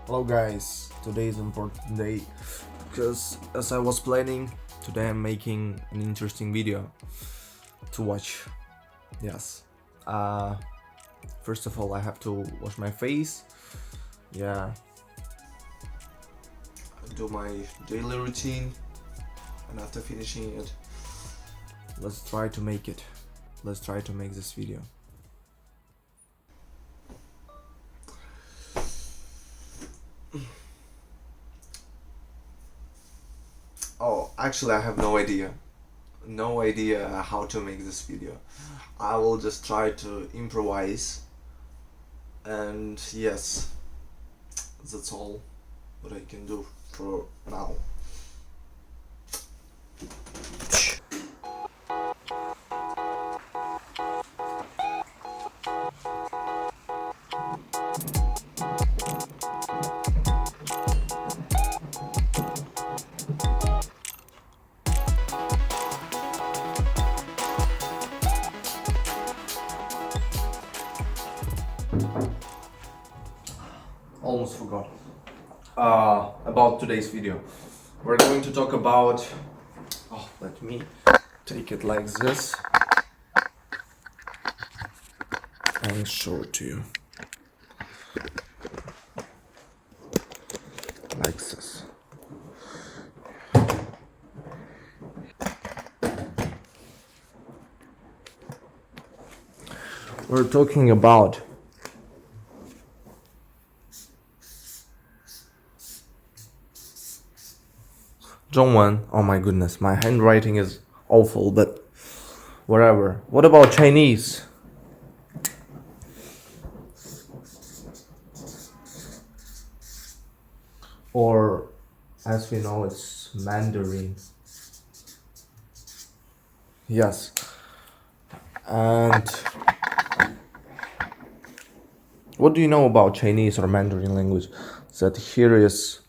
Hello guys, today is an important day because as I was planning, today I'm making an interesting video to watch. Yes. First of all I have to wash my face. Yeah. Do my daily routine, and after finishing it, let's try to make it. Let's try to make this video. Oh, actually I have no idea how to make this video. I will just try to improvise, and yes, that's all what I can do for now. Almost forgot about today's video. We're going to talk about, let me take it like this and show it to you like this. We're talking about Zhongwen. Oh my goodness, my handwriting is awful, but whatever. What about Chinese? Or, as we know, it's Mandarin. Yes. And what do you know about Chinese or Mandarin language? That here is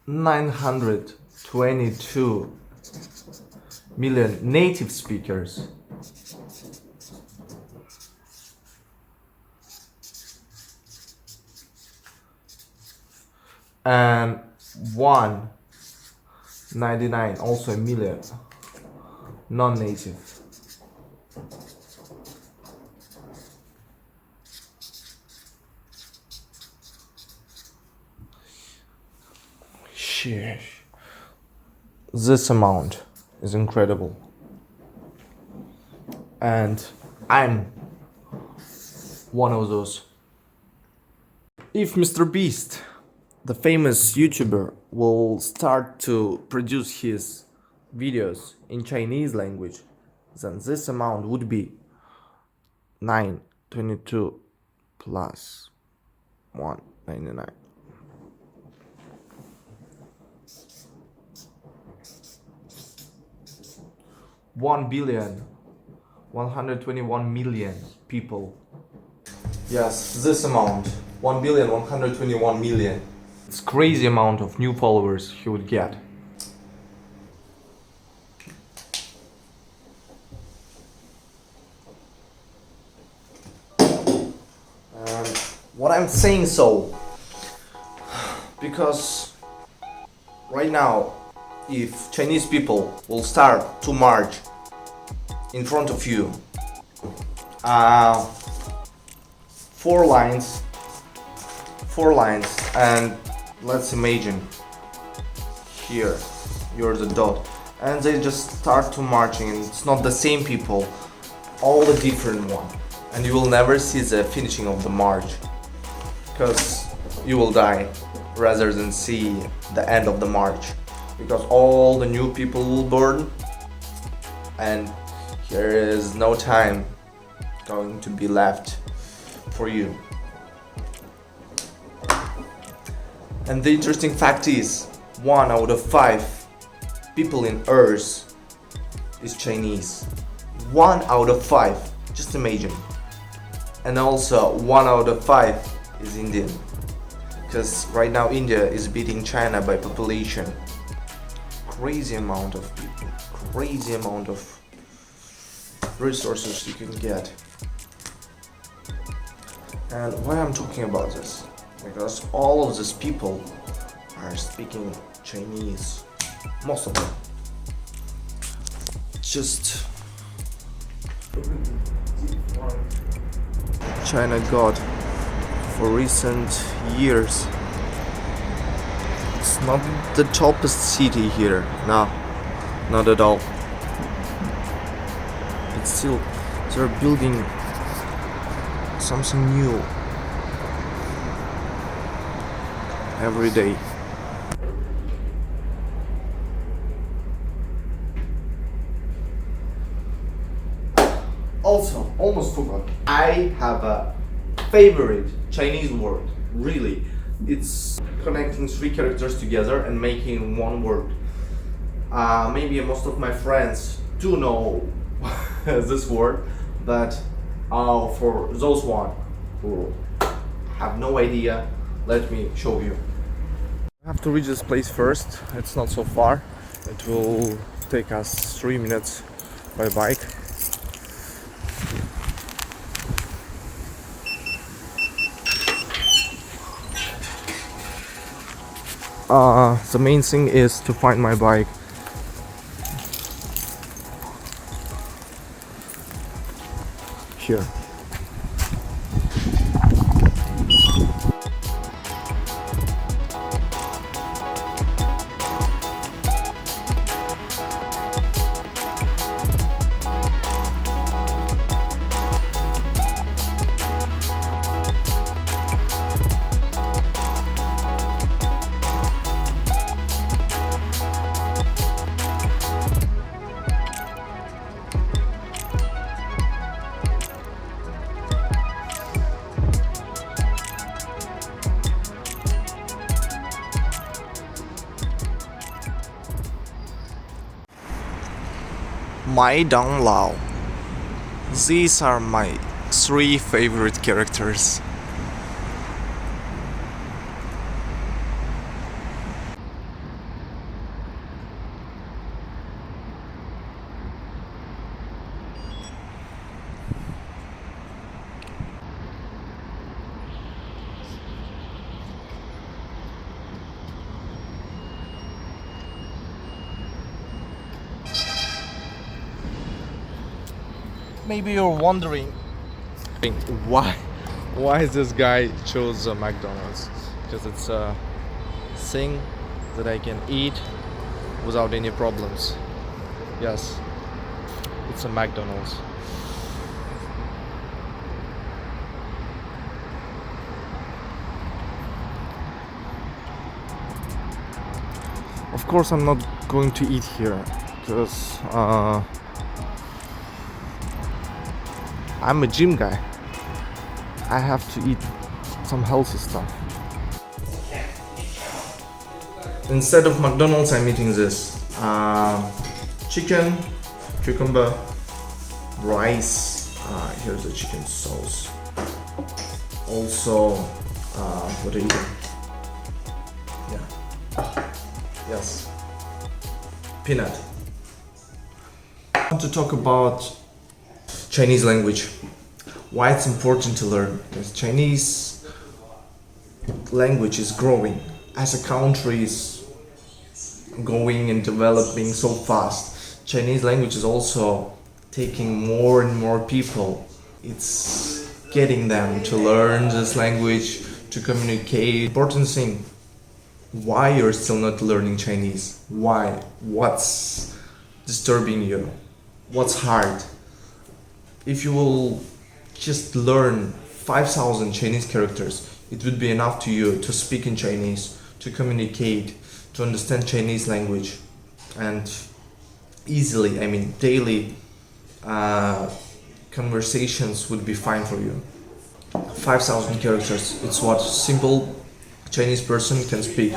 $922 million native speakers. And 199, also a million, non-native. Sheesh. This amount is incredible. And I'm one of those. If Mr. Beast, the famous YouTuber, will start to produce his videos in Chinese language, then this amount would be 922 plus 199. $1,121,000,000 people. Yes, this amount, 1,121,000,000. It's crazy amount of new followers he would get. And what I'm saying so, because right now, if Chinese people will start to march in front of you, four lines, and let's imagine here you're the dot, and they just start to marching, and it's not the same people, all the different one, and you will never see the finishing of the march, because you will die rather than see the end of the march, because all the new people will burn, and there is no time going to be left for you. And the interesting fact is, 1 out of 5 people in Earth is Chinese. 1 out of 5, just imagine. And also 1 out of 5 is Indian. Because right now India is beating China by population. Crazy amount of people, crazy amount of resources you can get. And why I'm talking about this? Because all of these people are speaking Chinese, most of them. Just China got for recent years. It's not the topest city here, no, not at all. It's still, they're building something new every day. Also, almost forgot. I have a favorite Chinese word, really. It's connecting three characters together and making one word. Maybe most of my friends do know this word, but for those one who have no idea, let me show you. I have to reach this place first. It's not so far. It will take us 3 minutes by bike. The main thing is to find my bike. Here. Mandarin. These are my 3 favorite characters. Maybe you're wondering why this guy chose McDonald's, because it's a thing that I can eat without any problems. Yes, it's a McDonald's. Of course I'm not going to eat here because I'm a gym guy. I have to eat some healthy stuff. Instead of McDonald's, I'm eating this. Chicken, cucumber, rice. Here's the chicken sauce. Also, potato. Yeah. Yes. Peanut. I want to talk about Chinese language. Why it's important to learn? Because Chinese language is growing as a country is going and developing so fast. Chinese language is also taking more and more people. It's getting them to learn this language, to communicate. Important thing, why you're still not learning Chinese? Why? What's disturbing you? What's hard? If you will just learn 5,000 Chinese characters, it would be enough to you to speak in Chinese, to communicate, to understand Chinese language, and easily, I mean daily conversations would be fine for you. 5,000 characters, it's what simple Chinese person can speak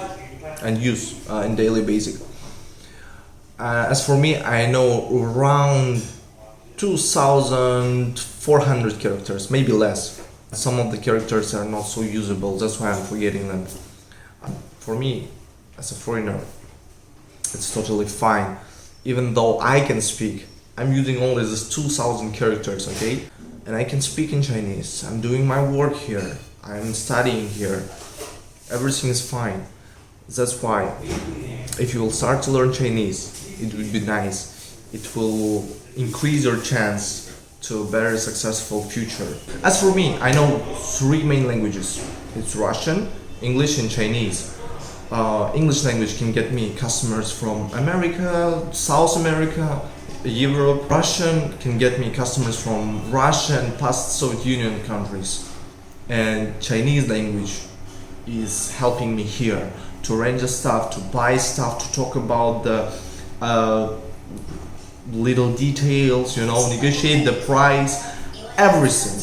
and use in daily basic. As for me, I know around 2,400 characters, maybe less. Some of the characters are not so usable, that's why I'm forgetting them. For me, as a foreigner, it's totally fine. Even though I can speak I'm using only this 2000 characters, okay? And I can speak in Chinese. I'm doing my work here. I'm studying here. Everything is fine. That's why, if you will start to learn Chinese, it would be nice. It will increase your chance to a very successful future. As for me, I know three main languages. It's Russian, English, and Chinese. English language can get me customers from America, South America, Europe. Russian can get me customers from Russia and past Soviet Union countries. And Chinese language is helping me here to arrange the stuff, to buy stuff, to talk about the little details, negotiate the price, everything.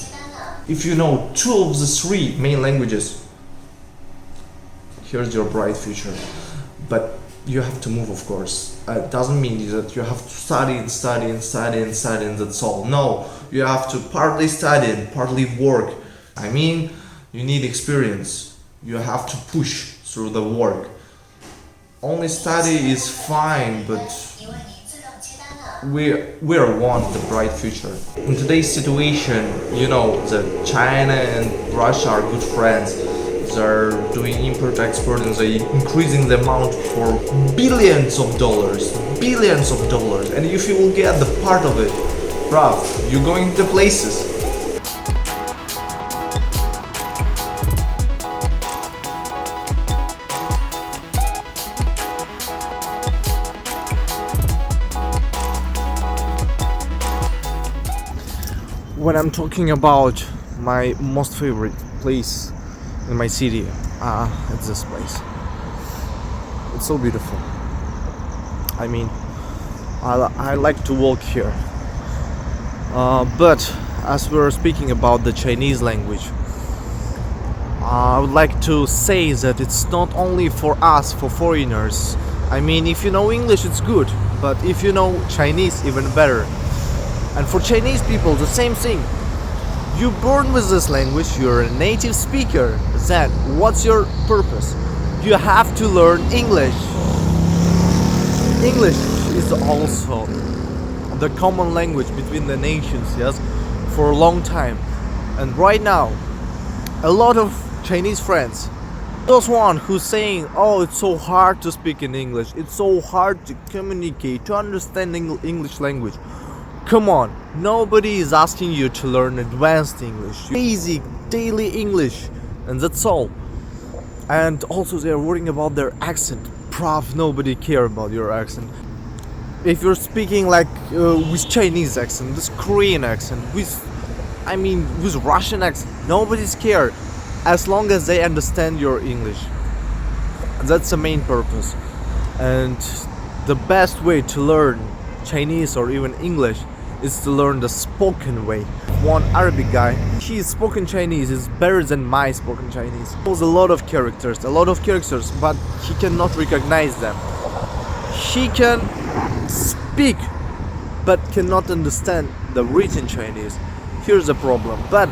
If you know two of the three main languages, here's your bright future. But you have to move, of course. It doesn't mean that you have to study and study and study and study and that's all. No, you have to partly study and partly work. I mean, you need experience. You have to push through the work. Only study is fine, but we're want the bright future. In today's situation, that China and Russia are good friends. They're doing import-export and they're increasing the amount for billions of dollars. And if you will get the part of it, bruv, you're going to places. When I'm talking about my most favorite place in my city, it's this place. It's so beautiful. I mean, I like to walk here. But as we're speaking about the Chinese language, I would like to say that it's not only for us, for foreigners. I mean, if you know English, it's good, but if you know Chinese, even better. And for Chinese people, the same thing. You're born with this language, you're a native speaker. Then, what's your purpose? You have to learn English. English is also the common language between the nations, yes, for a long time. And right now, a lot of Chinese friends, those one who's saying, oh, it's so hard to speak in English, it's so hard to communicate, to understand English language. Come on, nobody is asking you to learn advanced English, basic daily English, and that's all. And also they're worrying about their accent. Prof, nobody care about your accent. If you're speaking like with Chinese accent, with Korean accent, with Russian accent, nobody's care as long as they understand your English. That's the main purpose. And the best way to learn Chinese or even English is to learn the spoken way. One Arabic guy, his spoken Chinese is better than my spoken Chinese. He knows a lot of characters, but he cannot recognize them. He can speak, but cannot understand the written Chinese. Here's the problem. But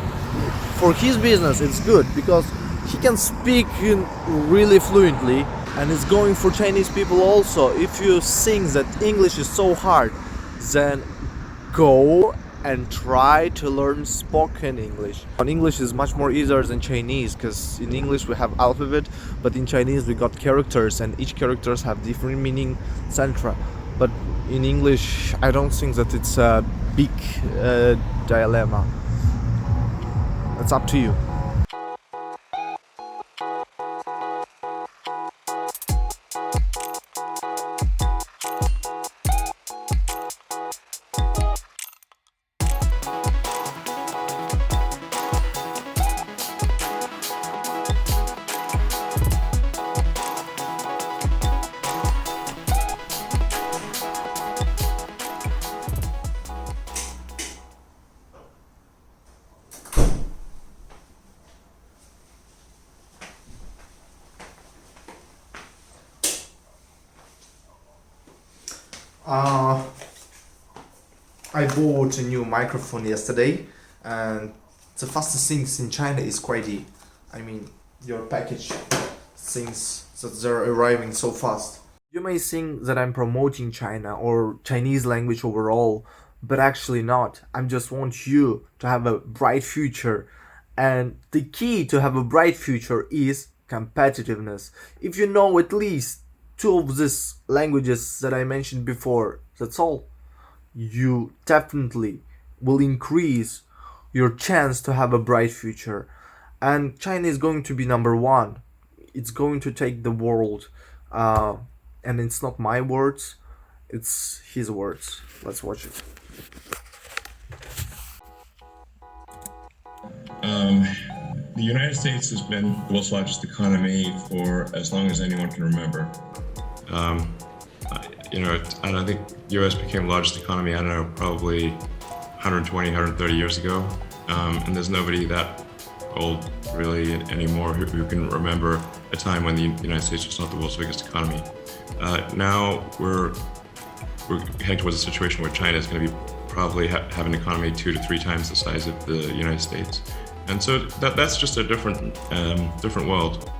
for his business, it's good because he can speak really fluently, and it's going for Chinese people also. If you think that English is so hard, then go and try to learn spoken English. English is much more easier than Chinese, because in English we have alphabet, but in Chinese we got characters, and each characters have different meaning, etc. But in English, I don't think that it's a big dilemma. It's up to you. I bought a new microphone yesterday, and the fastest things in China is quite your package things that they're arriving so fast. You may think that I'm promoting China or Chinese language overall, but actually not. I just want you to have a bright future. And the key to have a bright future is competitiveness. If you know at least two of these languages that I mentioned before, that's all. You definitely will increase your chance to have a bright future. And China is going to be number one. It's going to take the world. Uh, and it's not my words, it's his words. Let's watch it. Um, the United States has been the world's largest economy for as long as anyone can remember. Um, I don't think U.S. became the largest economy, I don't know, probably 120, 130 years ago. And there's nobody that old really anymore who can remember a time when the United States was not the world's biggest economy. Now we're heading towards a situation where China is going to be probably have an economy 2 to 3 times the size of the United States. And so that's just a different world.